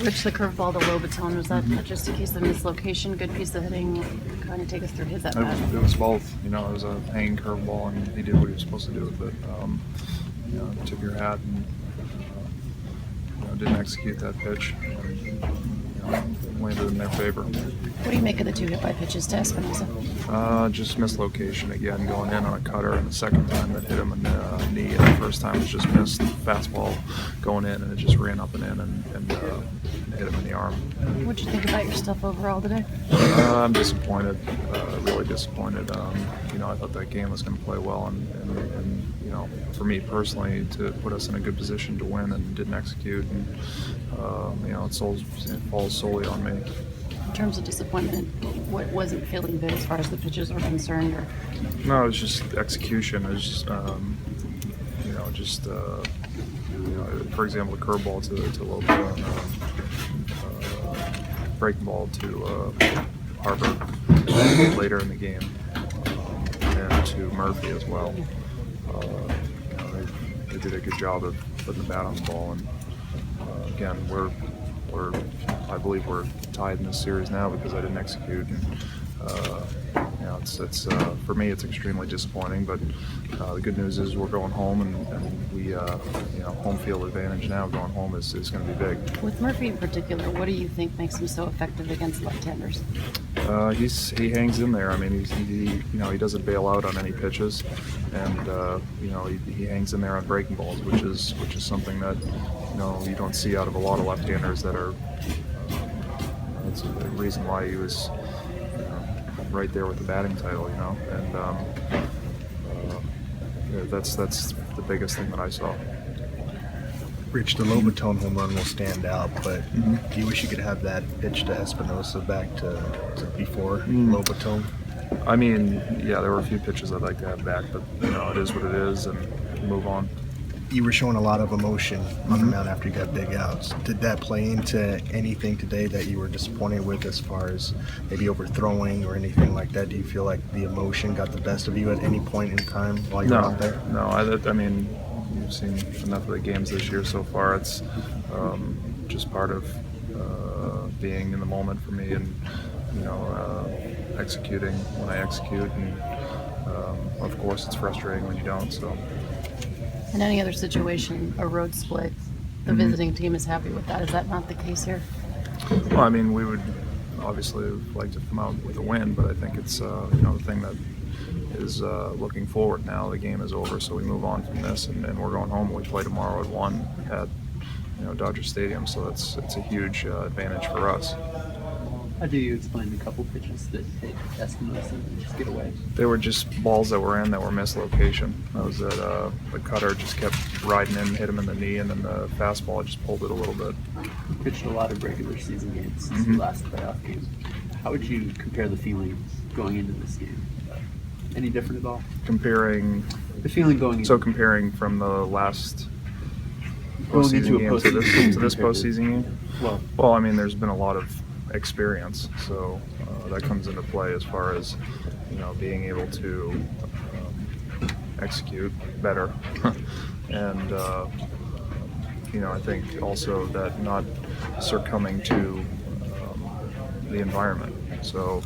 Rich, the curveball to Lobaton, was that just a case of mislocation, good piece of hitting? Kind of take us through his at bat. It was both. You know, it was a hanging curveball, and he did what he was supposed to do with it. You know, tip your hat, and you know, didn't execute that pitch. And, you know, landed in their favor. What do you make of the two hit by pitches to Espinosa? Just mislocation again, going in on a cutter, and the second time that hit him in the knee, and the first time was just missed fastball going in, and it just ran up and in and hit him in the arm. What'd you think about your stuff overall today? I'm disappointed, really disappointed. You know, I thought that game was going to play well, and you know, for me personally, to put us in a good position to win and didn't execute, and you know, it falls solely on me. In terms of disappointment, what wasn't feeling good as far as the pitches are concerned? Or? No, it was just execution. It was just, you know, just you know, for example, the curveball to Lopez, breaking ball to Harper later in the game, and to Murphy as well. You know, they did a good job of putting the bat on the ball, and again, I believe we're tied in this series now because I didn't execute. And, you know, it's for me, it's extremely disappointing. But the good news is we're going home, and we, you know, home field advantage now. Going home is going to be big. With Murphy in particular, what do you think makes him so effective against left-handers? He hangs in there. I mean, he you know, he doesn't bail out on any pitches, and you know, he hangs in there on breaking balls, which is something that, you know, you don't see out of a lot of left-handers that are. That's the reason why he was, you know, right there with the batting title, you know, and yeah, that's the biggest thing that I saw. Rich, the Lobaton home run will stand out, but do you wish you could have that pitch to Espinosa back to before Lobaton? I mean, yeah, there were a few pitches I'd like to have back, but you know, it is what it is, and move on. You were showing a lot of emotion on the mound after you got big outs. Did that play into anything today that you were disappointed with, as far as maybe overthrowing or anything like that? Do you feel like the emotion got the best of you at any point in time while you were out there? No, I mean, you've seen enough of the games this year so far. It's just part of being in the moment for me, and you know, executing when I execute, and of course it's frustrating when you don't. So. In any other situation, a road split, the visiting team is happy with that. Is that not the case here? Well, I mean, we would obviously like to come out with a win, but I think it's you know, the thing that is looking forward now. The game is over, so we move on from this, and we're going home. We play tomorrow at 1 at, you know, Dodger Stadium, so it's a huge advantage for us. How do you explain the couple pitches that hit Espinosa and just get away? They were just balls that were in that were mislocation. That was that the cutter just kept riding in, hit him in the knee, and then the fastball just pulled it a little bit. You pitched a lot of regular season games since the last playoff game. How would you compare the feelings going into this game? Any different at all? Comparing the feeling going. Comparing from the last going into a game to this postseason game. Well, I mean, there's been a lot of experience, so that comes into play as far as, you know, being able to execute better, and you know, I think also that not succumbing to the environment. So